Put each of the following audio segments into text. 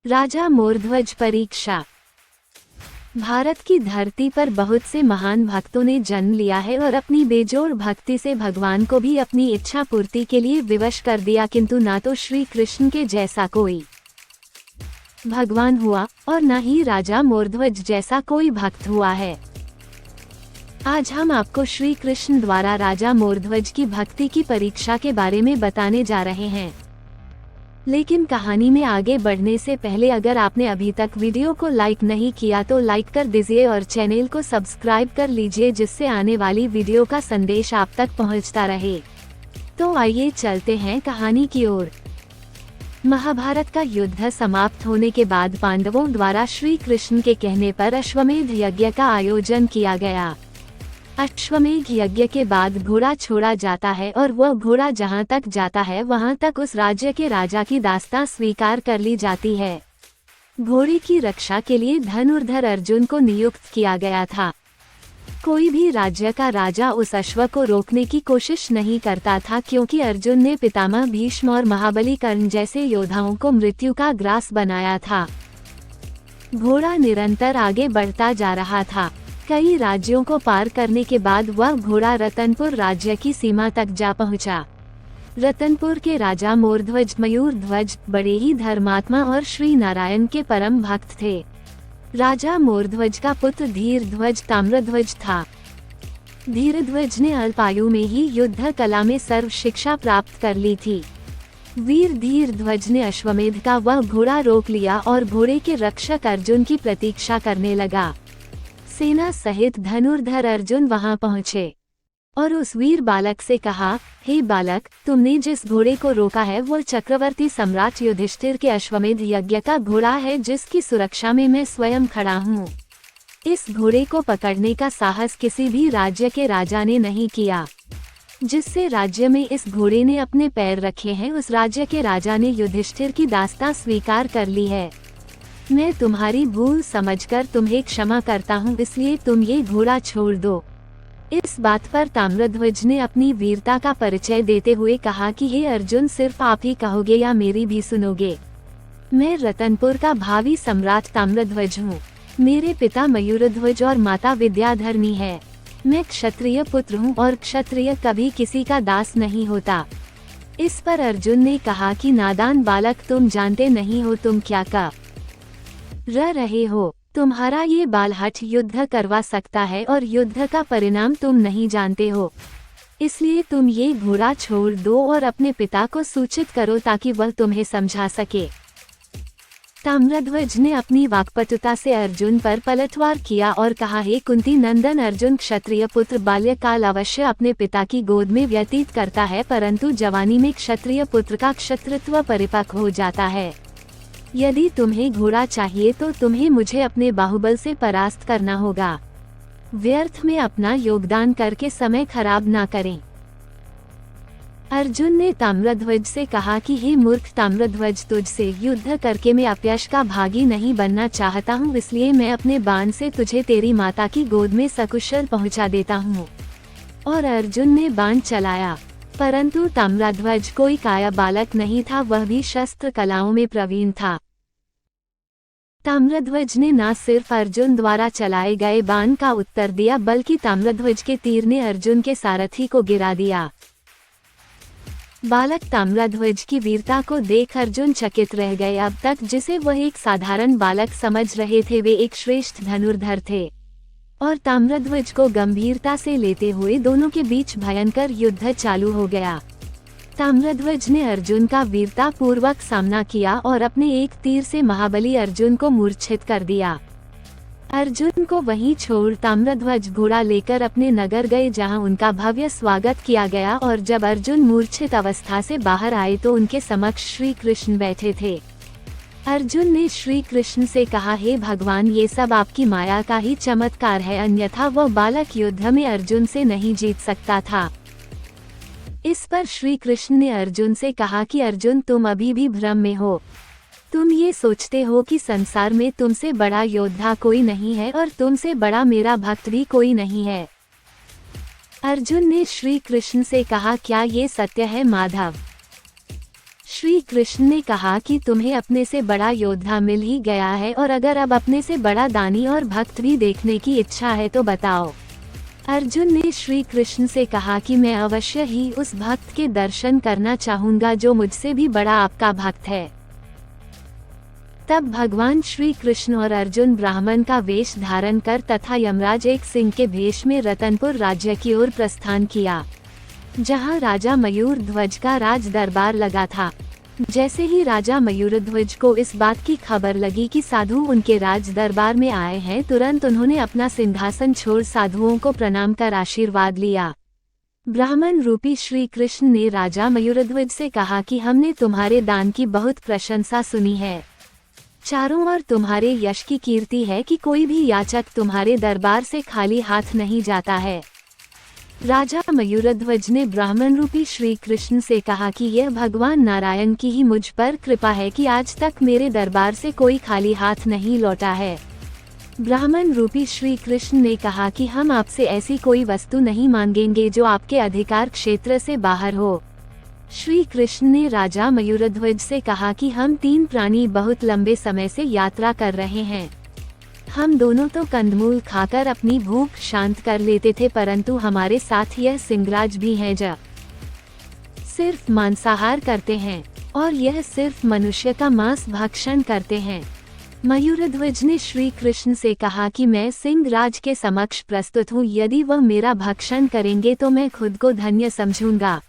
राजा मोरध्वज परीक्षा। भारत की धरती पर बहुत से महान भक्तों ने जन्म लिया है और अपनी बेजोड़ भक्ति से भगवान को भी अपनी इच्छा पूर्ति के लिए विवश कर दिया, किंतु ना तो श्री कृष्ण के जैसा कोई भगवान हुआ और न ही राजा मोरध्वज जैसा कोई भक्त हुआ है। आज हम आपको श्री कृष्ण द्वारा राजा मोरध्वज की भक्ति की परीक्षा के बारे में बताने जा रहे हैं। लेकिन कहानी में आगे बढ़ने से पहले अगर आपने अभी तक वीडियो को लाइक नहीं किया तो लाइक कर दीजिए और चैनल को सब्सक्राइब कर लीजिए, जिससे आने वाली वीडियो का संदेश आप तक पहुंचता रहे। तो आइए चलते हैं कहानी की ओर। महाभारत का युद्ध समाप्त होने के बाद पांडवों द्वारा श्री कृष्ण के कहने पर अश्वमेध यज्ञ का आयोजन किया गया। अश्वमेध यज्ञ के बाद घोड़ा छोड़ा जाता है और वह घोड़ा जहां तक जाता है वहां तक उस राज्य के राजा की दास्तां स्वीकार कर ली जाती है। घोड़े की रक्षा के लिए धनुर्धर अर्जुन को नियुक्त किया गया था। कोई भी राज्य का राजा उस अश्व को रोकने की कोशिश नहीं करता था, क्योंकि अर्जुन ने पितामह भीष्म और महाबली कर्ण जैसे योद्धाओं को मृत्यु का ग्रास बनाया था। घोड़ा निरंतर आगे बढ़ता जा रहा था। कई राज्यों को पार करने के बाद वह घोड़ा रतनपुर राज्य की सीमा तक जा पहुंचा। रतनपुर के राजा मोरध्वज मयूर ध्वज बड़े ही धर्मात्मा और श्री नारायण के परम भक्त थे। राजा मोरध्वज का पुत्र धीरध्वज ताम्रध्वज था। धीरध्वज ने अल्पायु में ही युद्ध कला में सर्व शिक्षा प्राप्त कर ली थी। वीर धीरध्वज ने अश्वमेध का वह घोड़ा रोक लिया और घोड़े के रक्षक अर्जुन की प्रतीक्षा करने लगा। सेना सहित धनुर्धर अर्जुन वहां पहुंचे और उस वीर बालक से कहा, हे बालक, तुमने जिस घोड़े को रोका है वो चक्रवर्ती सम्राट युधिष्ठिर के अश्वमेध यज्ञ का घोड़ा है, जिसकी सुरक्षा में मैं स्वयं खड़ा हूँ। इस घोड़े को पकड़ने का साहस किसी भी राज्य के राजा ने नहीं किया। जिससे राज्य में इस घोड़े ने अपने पैर रखे हैं, उस राज्य के राजा ने युधिष्ठिर की दास्तां स्वीकार कर ली है। मैं तुम्हारी भूल समझकर तुम्हें क्षमा करता हूँ, इसलिए तुम ये घोड़ा छोड़ दो। इस बात पर ताम्रध्वज ने अपनी वीरता का परिचय देते हुए कहा कि हे अर्जुन, सिर्फ आप ही कहोगे या मेरी भी सुनोगे? मैं रतनपुर का भावी सम्राट ताम्रध्वज हूँ। मेरे पिता मयूरध्वज और माता विद्याधरणी है। मैं क्षत्रिय पुत्र हूँ और क्षत्रिय कभी किसी का दास नहीं होता। इस पर अर्जुन ने कहा कि नादान बालक, तुम जानते नहीं हो तुम क्या कर रहे हो। तुम्हारा ये बालहठ युद्ध करवा सकता है और युद्ध का परिणाम तुम नहीं जानते हो। इसलिए तुम ये घोड़ा छोड़ दो और अपने पिता को सूचित करो ताकि वह तुम्हें समझा सके। ताम्रध्वज ने अपनी वाक्पटुता से अर्जुन पर पलटवार किया और कहा, हे कुंती नंदन अर्जुन, क्षत्रिय पुत्र बाल्यकाल अवश्य अपने पिता की गोद में व्यतीत करता है, परंतु जवानी में क्षत्रिय पुत्र का क्षत्रित्व परिपक्व हो जाता है। यदि तुम्हें घोड़ा चाहिए तो तुम्हें मुझे अपने बाहुबल से परास्त करना होगा। व्यर्थ में अपना योगदान करके समय खराब ना करें। अर्जुन ने ताम्रध्वज से कहा कि हे मूर्ख ताम्रध्वज, तुझसे युद्ध करके मैं अपयश का भागी नहीं बनना चाहता हूँ, इसलिए मैं अपने बाण से तुझे तेरी माता की गोद में सकुशल पहुँचा देता हूँ। और अर्जुन ने बाण चलाया, परंतु ताम्रध्वज कोई काया बालक नहीं था, वह भी शस्त्र कलाओं में प्रवीण था। ताम्रध्वज ने न सिर्फ अर्जुन द्वारा चलाए गए बाण का उत्तर दिया, बल्कि ताम्रध्वज के तीर ने अर्जुन के सारथी को गिरा दिया। बालक ताम्रध्वज की वीरता को देख अर्जुन चकित रह गए। अब तक जिसे वह एक साधारण बालक समझ रहे थे, वे एक श्रेष्ठ धनुर्धर थे और ताम्रध्वज को गंभीरता से लेते हुए दोनों के बीच भयंकर युद्ध चालू हो गया। ताम्रध्वज ने अर्जुन का वीरता पूर्वक सामना किया और अपने एक तीर से महाबली अर्जुन को मूर्छित कर दिया। अर्जुन को वहीं छोड़ ताम्रध्वज घोड़ा लेकर अपने नगर गए, जहां उनका भव्य स्वागत किया गया। और जब अर्जुन मूर्छित अवस्था से बाहर आए तो उनके समक्ष श्री कृष्ण बैठे थे। अर्जुन ने श्री कृष्ण से कहा, हे भगवान, ये सब आपकी माया का ही चमत्कार है, अन्यथा वह बालक युद्ध में अर्जुन से नहीं जीत सकता था। इस पर श्री कृष्ण ने अर्जुन से कहा कि अर्जुन, तुम अभी भी भ्रम में हो। तुम ये सोचते हो कि संसार में तुमसे बड़ा योद्धा कोई नहीं है और तुमसे बड़ा मेरा भक्त भी कोई नहीं है। अर्जुन ने श्री कृष्ण से कहा, क्या ये सत्य है माधव? श्री कृष्ण ने कहा कि तुम्हें अपने से बड़ा योद्धा मिल ही गया है, और अगर अब अपने से बड़ा दानी और भक्त भी देखने की इच्छा है तो बताओ। अर्जुन ने श्री कृष्ण से कहा कि मैं अवश्य ही उस भक्त के दर्शन करना चाहूंगा जो मुझसे भी बड़ा आपका भक्त है। तब भगवान श्री कृष्ण और अर्जुन ब्राह्मण का वेश धारण कर तथा यमराज एक सिंह के भेष में रतनपुर राज्य की ओर प्रस्थान किया, जहां राजा मयूर ध्वज का राज दरबार लगा था। जैसे ही राजा मयूर ध्वज को इस बात की खबर लगी कि साधु उनके राज दरबार में आए हैं, तुरंत उन्होंने अपना सिंहासन छोड़ साधुओं को प्रणाम कर आशीर्वाद लिया। ब्राह्मण रूपी श्री कृष्ण ने राजा मयूर ध्वज से कहा कि हमने तुम्हारे दान की बहुत प्रशंसा सुनी है। चारों ओर तुम्हारे यश की कीर्ति है कि कोई भी याचक तुम्हारे दरबार से खाली हाथ नहीं जाता है। राजा मयूरध्वज ने ब्राह्मण रूपी श्री कृष्ण से कहा कि यह भगवान नारायण की ही मुझ पर कृपा है कि आज तक मेरे दरबार से कोई खाली हाथ नहीं लौटा है। ब्राह्मण रूपी श्री कृष्ण ने कहा कि हम आपसे ऐसी कोई वस्तु नहीं मांगेंगे जो आपके अधिकार क्षेत्र से बाहर हो। श्री कृष्ण ने राजा मयूरध्वज से कहा कि हम 3 प्राणी बहुत लंबे समय से यात्रा कर रहे हैं। हम दोनों तो कंदमूल खाकर अपनी भूख शांत कर लेते थे, परंतु हमारे साथ यह सिंहराज भी हैं जो सिर्फ मांसाहार करते हैं, और यह सिर्फ मनुष्य का मांस भक्षण करते हैं। मयूरध्वज ने श्री कृष्ण से कहा कि मैं सिंहराज के समक्ष प्रस्तुत हूँ, यदि वह मेरा भक्षण करेंगे तो मैं खुद को धन्य समझूंगा।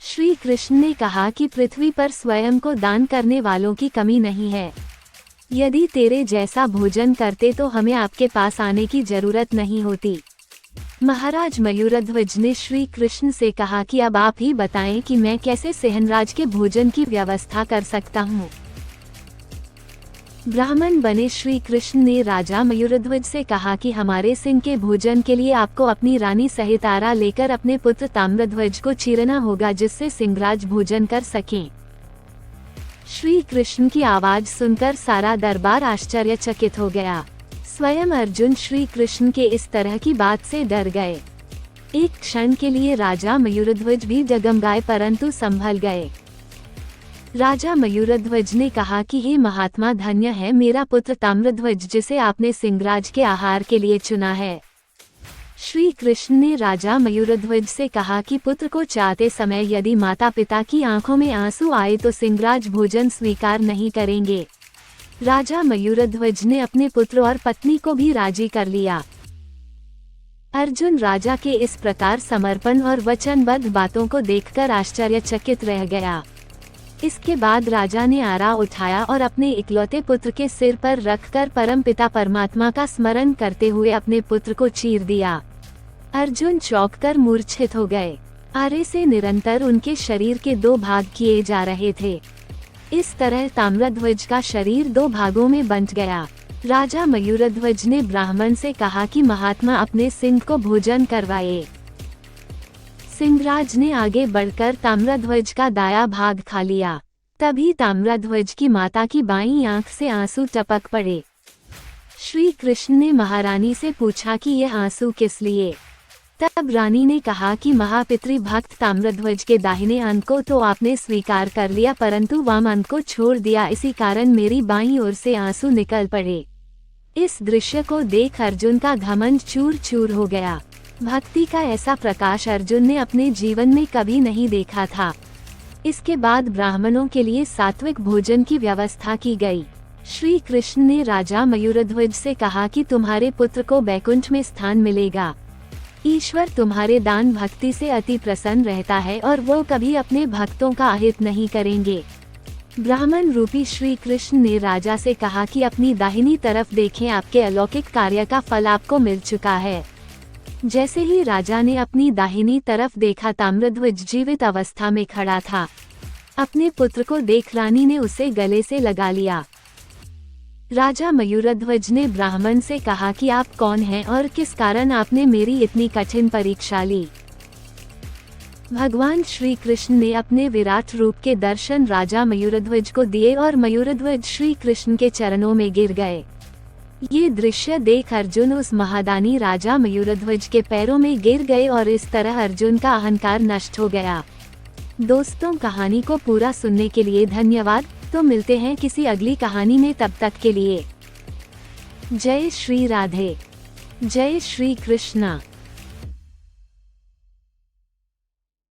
श्री कृष्ण ने कहा कि पृथ्वी पर स्वयं को दान करने वालों की कमी नहीं है। यदि तेरे जैसा भोजन करते तो हमें आपके पास आने की जरूरत नहीं होती। महाराज मयूरध्वज ने श्री कृष्ण से कहा कि अब आप ही बताएं कि मैं कैसे सिंहराज के भोजन की व्यवस्था कर सकता हूँ। ब्राह्मण बने श्री कृष्ण ने राजा मयूरध्वज से कहा कि हमारे सिंह के भोजन के लिए आपको अपनी रानी सहित आरा लेकर अपने पुत्र ताम्रध्वज को चीरना होगा, जिससे सिंहराज भोजन कर सकें। श्री कृष्ण की आवाज सुनकर सारा दरबार आश्चर्यचकित हो गया। स्वयं अर्जुन श्री कृष्ण के इस तरह की बात से डर गए। एक क्षण के लिए राजा मयूरध्वज भी डगमगाए, परंतु संभल गए। राजा मयूरध्वज ने कहा कि हे महात्मा, धन्य है मेरा पुत्र ताम्रध्वज जिसे आपने सिंहराज के आहार के लिए चुना है। श्री कृष्ण ने राजा मयूरध्वज से कहा कि पुत्र को चाहते समय यदि माता पिता की आंखों में आंसू आए तो सिंहराज भोजन स्वीकार नहीं करेंगे। राजा मयूरध्वज ने अपने पुत्र और पत्नी को भी राजी कर लिया। अर्जुन राजा के इस प्रकार समर्पण और वचनबद्ध बातों को देखकर आश्चर्यचकित रह गया। इसके बाद राजा ने आरा उठाया और अपने इकलौते पुत्र के सिर पर रखकर परमपिता परमात्मा का स्मरण करते हुए अपने पुत्र को चीर दिया। अर्जुन चौंककर मूर्छित हो गए। आरे से निरंतर उनके शरीर के 2 भाग किए जा रहे थे। इस तरह ताम्रध्वज का शरीर 2 भागों में बंट गया। राजा मयूरध्वज ने ब्राह्मण से कहा कि महात्मा अपने सिंह को भोजन करवाए। सिंहराज ने आगे बढ़कर ताम्रध्वज का दाया भाग खा लिया। तभी ताम्रध्वज की माता की बाईं आंख से आंसू टपक पड़े। श्री कृष्ण ने महारानी से पूछा कि यह आंसू किस लिए। तब रानी ने कहा कि महापितृ भक्त ताम्रध्वज के दाहिने अंग को तो आपने स्वीकार कर लिया, परंतु वाम अंग को छोड़ दिया, इसी कारण मेरी बाईं ओर से आंसू निकल पड़े। इस दृश्य को देख अर्जुन का घमंड चूर चूर हो गया। भक्ति का ऐसा प्रकाश अर्जुन ने अपने जीवन में कभी नहीं देखा था। इसके बाद ब्राह्मणों के लिए सात्विक भोजन की व्यवस्था की गई। श्री कृष्ण ने राजा मयूरध्वज से कहा कि तुम्हारे पुत्र को बैकुंठ में स्थान मिलेगा। ईश्वर तुम्हारे दान भक्ति से अति प्रसन्न रहता है और वो कभी अपने भक्तों का अहित नहीं करेंगे। ब्राह्मण रूपी श्री कृष्ण ने राजा से कहा कि अपनी दाहिनी तरफ देखें, आपके अलौकिक कार्य का फल आपको मिल चुका है। जैसे ही राजा ने अपनी दाहिनी तरफ देखा, ताम्रध्वज जीवित अवस्था में खड़ा था। अपने पुत्र को देख रानी ने उसे गले से लगा लिया। राजा मयूरध्वज ने ब्राह्मण से कहा कि आप कौन हैं और किस कारण आपने मेरी इतनी कठिन परीक्षा ली। भगवान श्री कृष्ण ने अपने विराट रूप के दर्शन राजा मयूरध्वज को दिए और मयूरध्वज श्री कृष्ण के चरणों में गिर गए। ये दृश्य देख अर्जुन उस महादानी राजा मयूरध्वज के पैरों में गिर गए और इस तरह अर्जुन का अहंकार नष्ट हो गया। दोस्तों, कहानी को पूरा सुनने के लिए धन्यवाद। तो मिलते हैं किसी अगली कहानी में, तब तक के लिए जय श्री राधे, जय श्री कृष्णा।